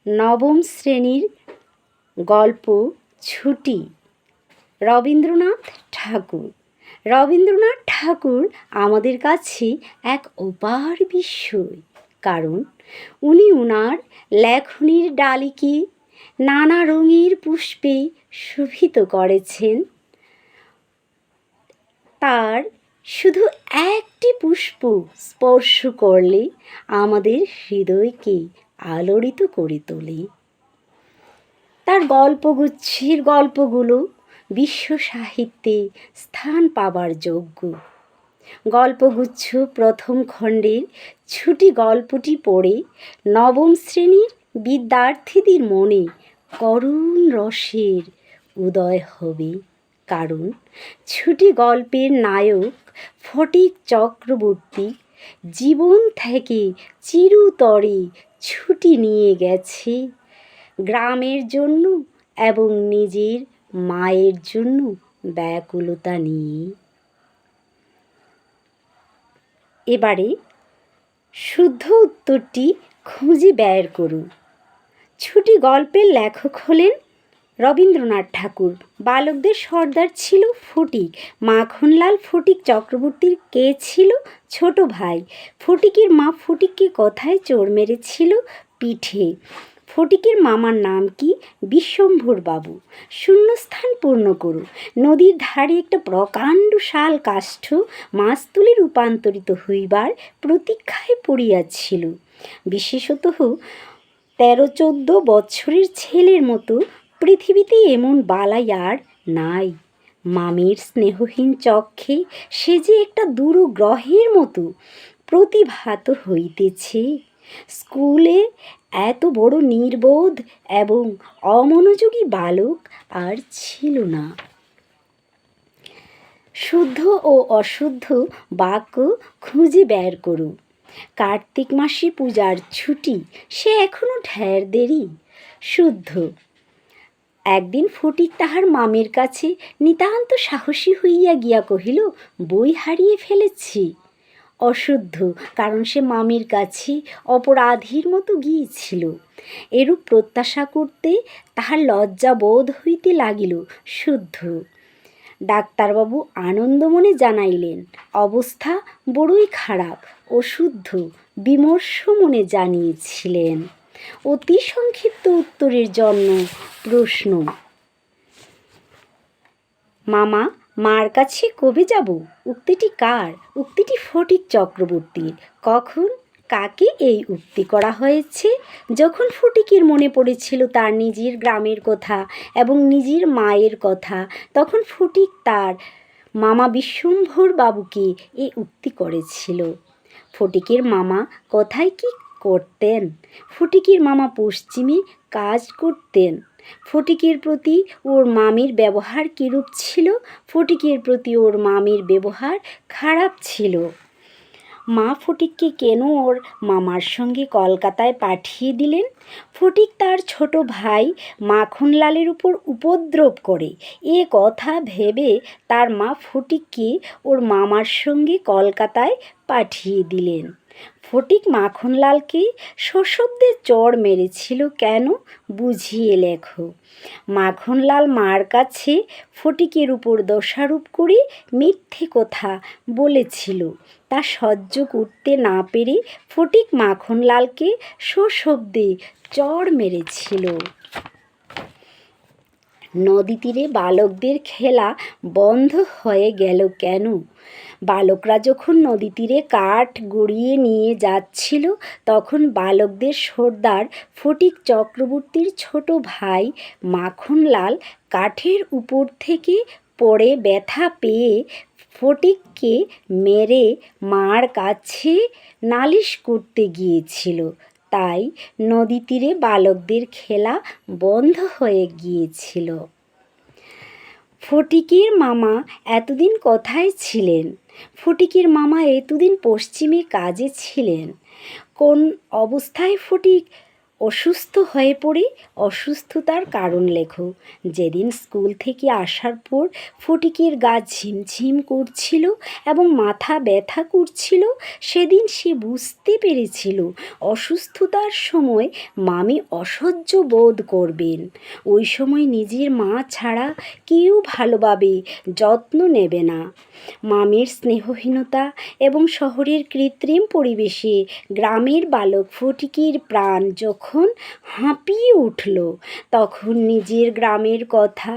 নবম শ্রেণীর গল্প ছুটি। রবীন্দ্রনাথ ঠাকুর। রবীন্দ্রনাথ ঠাকুর আমাদের কাছে এক অপার বিস্ময়, কারণ উনি উনার লেখনীর ডালিকে নানা রঙের পুষ্পে শোভিত করেছেন। তার শুধু একটি পুষ্প স্পর্শ করলে আমাদের হৃদয়কে আলোড়িত করে তোলে। তার গল্পগুচ্ছের গল্পগুলো বিশ্ব সাহিত্যে স্থান পাবার যোগ্য। গল্পগুচ্ছ প্রথম খণ্ডের ছুটি গল্পটি পড়ে নবম শ্রেণীর বিদ্যার্থীদের মনে করুণ রসের উদয় হবে, কারণ ছুটি গল্পের নায়ক ফটিক চক্রবর্তী জীবন থেকে চিরতরে ছুটি নিয়ে গেছে গ্রামের জন্য এবং নিজের মায়ের জন্য ব্যাকুলতা নিয়ে। এবারে শুদ্ধ উত্তরটি খুঁজে বের করুন। ছুটি গল্পের লেখক হলেন রবীন্দ্রনাথ ঠাকুর। বালকদের সর্দার ছিল ফটিক। মাখনলাল ফটিক চক্রবর্তীর কে ছিল? ছোট ভাই। ফটিকের মা ফটিককে কথায় চোর মেরেছিল পিঠে। ফটিকের মামার নাম কি? বিশ্বম্ভর বাবু। শূন্যস্থান পূর্ণ করুন। নদীর ধারে একটা প্রকাণ্ড শাল কাষ্ঠ মাছতুলে রূপান্তরিত হইবার প্রতীক্ষায় পড়িয়াছিল। বিশেষত 13-14 বৎসরের ছেলের মতো পৃথিবীতে এমন বালাই আর নাই। মামির স্নেহহীন চক্ষে সে যে একটা দূরগ্রহের মতো প্রতিভাত হইতেছে। স্কুলে এত বড় নির্বোধ এবং অমনোযোগী বালক আর ছিল না। শুদ্ধ ও অশুদ্ধ বাক্য খুঁজে বের করুন। কার্তিক মাসে পূজার ছুটি, সে এখনো ঢের দেরি। শুদ্ধ। একদিন ফটিক তাহার মামির কাছে নিতান্ত সাহসী হইয়া গিয়া কহিল, বই হারিয়ে ফেলেছি। অশুদ্ধ, কারণ সে মামির কাছে অপরাধীর মতো গিয়েছিল। এরূপ প্রত্যাশা করতে তাহার লজ্জা বোধ হইতে লাগিল। শুদ্ধ। ডাক্তারবাবু আনন্দ মনে জানাইলেন, অবস্থা বড়ই খারাপ। অশুদ্ধ বিমর্ষ মনে জানিয়েছিলেন। অতি সংক্ষিপ্ত উত্তরের জন্য প্রশ্ন। মামা মার কাছে কবে যাব? উক্তিটি কার? উক্তিটি ফটিক চক্রবর্তীর। কখন, কাকে এই উক্তি করা হয়েছে? যখন ফটিকের মনে পড়েছিল তার নিজের গ্রামের কথা এবং নিজের মায়ের কথা, তখন ফটিক তার মামা বিশ্বম্ভর বাবুকে এই উক্তি করেছিল। ফটিকের মামা কোথায় কি করতেন? ফটিকের মামা পশ্চিমে কাজ করতেন। ফটিকের প্রতি ওর মামির ব্যবহার কিরূপ ছিল? ফটিকের প্রতি ওর মামির ব্যবহার খারাপ ছিল। মা ফটিককে কেন ওর মামার সঙ্গে কলকাতায় পাঠিয়ে দিলেন? ফটিক তার ছোট ভাই মাখনলালের উপর উপদ্রব করে, এ কথা ভেবে তার মা ফটিককে ওর মামার সঙ্গে কলকাতায় পাঠিয়ে দিলেন। ফটিক মাখনলালকে সশব্দে চড় মেরেছিল কেন? বুঝিয়ে লেখো। মাখনলাল মার কাছে ফটিকের উপর দোষারোপ করে মিথ্যে কথা বলেছিল। তা সহ্য করতে না পেরে ফটিক মাখনলালকে সশব্দে চড় মেরেছিল। নদী তীরে বালকদের খেলা বন্ধ হয়ে গেল কেন? বালকরা যখন নদী তীরে কাঠ গড়িয়ে নিয়ে যাচ্ছিল, তখন বালকদের সর্দার ফটিক চক্রবর্তীর ছোট ভাই মাখনলাল কাঠের উপর থেকে পড়ে ব্যথা পেয়ে ফটিককে মেরে মার কাছে নালিশ করতে গিয়েছিল। তাই নদী তীরে বালকদের খেলা বন্ধ হয়ে গিয়েছিল। ফটিকের মামা এতদিন কোথায় ছিলেন? ফটিকের মামা এতদিন পশ্চিমে কাজে ছিলেন। কোন অবস্থায় ফটিক অসুস্থ হয়ে পড়ে অসুস্থতার কারণ লেখো। যেদিন স্কুল থেকে আসার পর ফটিকের গা ঝিমঝিম করছিল এবং মাথা ব্যথা করছিল, সেদিন সে বুঝতে পেরেছিল অসুস্থতার সময় মামি অসহ্য বোধ করবেন। ওই সময় নিজের মা ছাড়া কেউ ভালোভাবে যত্ন নেবে না। মামির স্নেহহীনতা এবং শহরের কৃত্রিম পরিবেশে গ্রামের বালক ফটিকের প্রাণ যখন হাঁপিয়ে উঠল, তখন নিজের গ্রামের কথা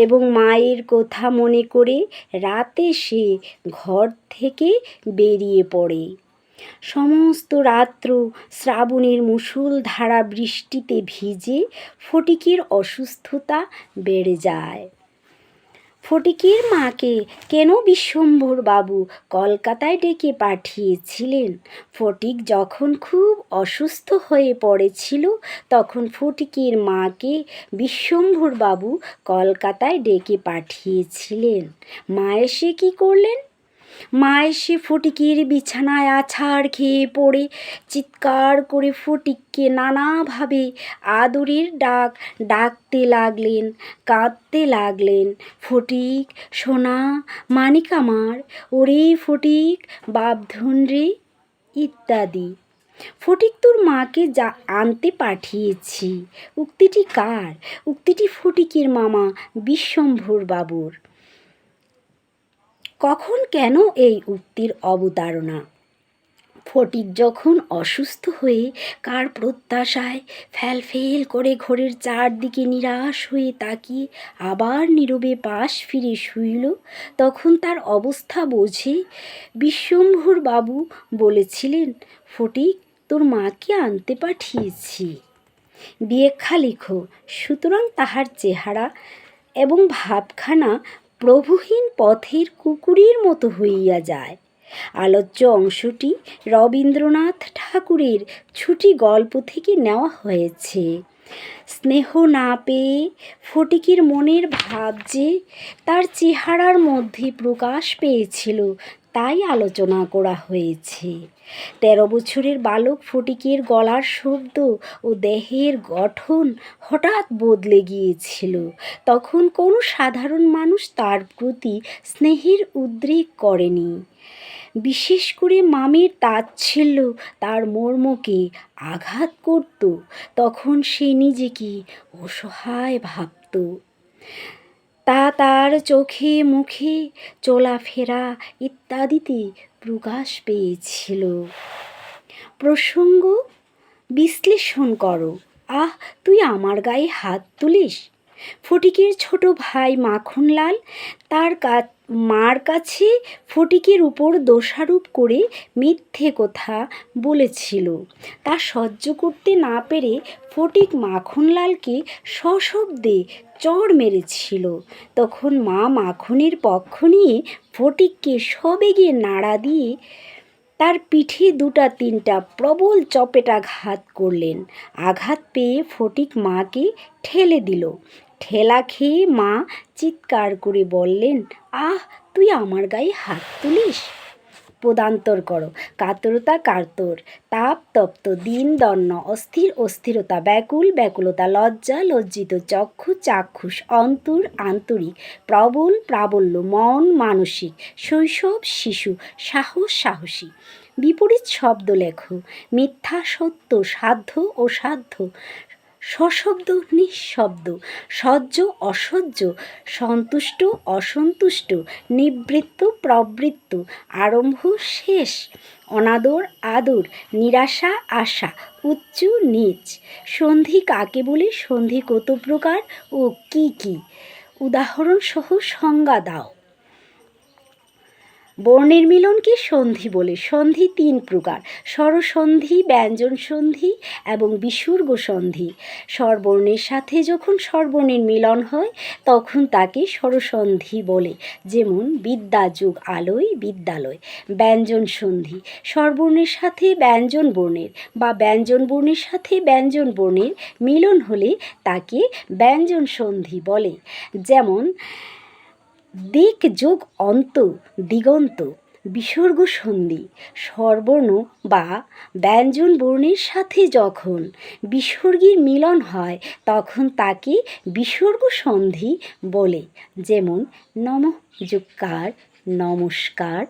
এবং মায়ের কথা মনে করে রাতে সে ঘর থেকে বেরিয়ে পড়ে। সমস্ত রাত্র শ্রাবণের মুষলধারা বৃষ্টিতে ভিজে ফটিকের অসুস্থতা বেড়ে যায়। ফটিকের মাকে কেন বিশ্বম্ভর বাবু কলকাতায় ডেকে পাঠিয়েছিলেন? ফটিক যখন খুব অসুস্থ হয়ে পড়েছিল, তখন ফটিকের মাকে বিশ্বম্ভর বাবু কলকাতায় ডেকে পাঠিয়েছিলেন। মা এসে কী করলেন? মা এসে ফটিকের বিছানায় আছাড় খেয়ে পড়ে চিৎকার করে ফটিককে নানাভাবে আদরের ডাকতে লাগলেন, কাঁদতে লাগলেন। ফটিক সোনা, মানিক আমার, ওরে ফটিক, বাপধন রে, ইত্যাদি। ফটিক তোর মাকে যা আনতে পাঠিয়েছি। উক্তিটি কার? উক্তিটি ফটিকের মামা বিশ্বম্ভর বাবুর। কখন কেন এই উক্তির অবতারণা? ফটিক যখন অসুস্থ হয়ে কার প্রত্যাশায় ফ্যালফেল করে ঘরের চারদিকে নিরাশ হয়ে তাকিয়ে আবার নীরবে পাশ ফিরে শুইল, তখন তার অবস্থা বুঝে বিশ্বম্ভর বাবু বলেছিলেন, ফটিক তোর মাকে আনতে পাঠিয়েছি। ব্যাখ্যা লিখো। সুতরাং তাহার চেহারা এবং ভাবখানা প্রভুহীন পথের কুকুরের মতো হইয়া যায়। আলোচ্য অংশটি রবীন্দ্রনাথ ঠাকুরের ছুটি গল্প থেকে নেওয়া হয়েছে। স্নেহ না পেয়ে ফটিকের মনের ভাব যে তার চেহারার মধ্যে প্রকাশ পেয়েছিল, তাই আলোচনা করা হয়েছে। 13 বছরের বালক ফটিকের গলার শব্দ ও দেহের গঠন হঠাৎ বদলে গিয়েছিল। তখন কোনো সাধারণ মানুষ তার প্রতি স্নেহের উদ্রেক করেনি। বিশেষ করে মামির তাচ্ছিল্য তার মর্মকে আঘাত করত। তখন সে নিজেকে অসহায় ভাবত। তা তার চোখে মুখে চলাফেরা ইত্যাদিতে প্রকাশ পেয়েছিল। প্রসঙ্গ বিশ্লেষণ করো। আহ, তুই আমার গায়ে হাত তুলিস। ফটিকের ছোট ভাই মাখনলাল তার মার কাছে ফটিকের উপর দোষারোপ করে মিথ্যে কথা বলেছিল। তা সহ্য করতে না পেরে ফটিক মাখনলালকে সশব্দে চড় মেরেছিল। তখন মা মাখনের পক্ষ নিয়ে ফটিককে সবেগে নাড়া দিয়ে তার পিঠে 2-3টা প্রবল চপেটাঘাত করলেন। আঘাত পেয়ে ফটিক মাকে ঠেলে দিল। ঠেলা খেয়ে মা চিৎকার করে বললেন, আহ, তুই আমার গায়ে হাত তুলিস। পদান্তর করো। কাতরতা কাতর, তাপ তপ্ত, দিন দন্ন, অস্থির অস্থিরতা, ব্যাকুল ব্যাকুলতা, লজ্জা লজ্জিত, চক্ষু চাক্ষুষ, অন্তর আন্তরিক, প্রবল প্রাবল্য, মন মানসিক, শৈশব শিশু, সাহস সাহসী। বিপরীত শব্দ লেখো। মিথ্যা সত্য, সাধ্য অসাধ্য, সশব্দ নিঃশব্দ, সহ্য অসহ্য, সন্তুষ্ট অসন্তুষ্ট, নিবৃত্ত প্রবৃত্ত, আরম্ভ শেষ, অনাদর আদর, নিরাশা আশা, উচ্চ নীচ। সন্ধি কাকে বলে? সন্ধি কত প্রকার ও কি কি? উদাহরণসহ সংজ্ঞা দাও। বর্ণের মিলনকে সন্ধি বলে। সন্ধি 3 প্রকার: স্বরসন্ধি, ব্যঞ্জন সন্ধি এবং বিসর্গ সন্ধি। স্বরবর্ণের সাথে যখন স্বরবর্ণের মিলন হয় তখন তাকে স্বরসন্ধি বলে। যেমন বিদ্যা যোগ আলয়, বিদ্যালয়। ব্যঞ্জন সন্ধি: স্বরবর্ণের সাথে ব্যঞ্জন বর্ণের বা ব্যঞ্জন বর্ণের সাথে ব্যঞ্জন বর্ণের মিলন হলে তাকে ব্যঞ্জন সন্ধি বলে। যেমন দিক যোগ অন্ত, দিগন্ত। বিসর্গ সন্ধি স্বরবর্ণ বা ব্যঞ্জন বর্ণের সাথে যখন বিসর্গের মিলন হয় তখন তাকে বিসর্গ সন্ধি বলে। যেমন নমঃ যুক্কার, নমস্কার,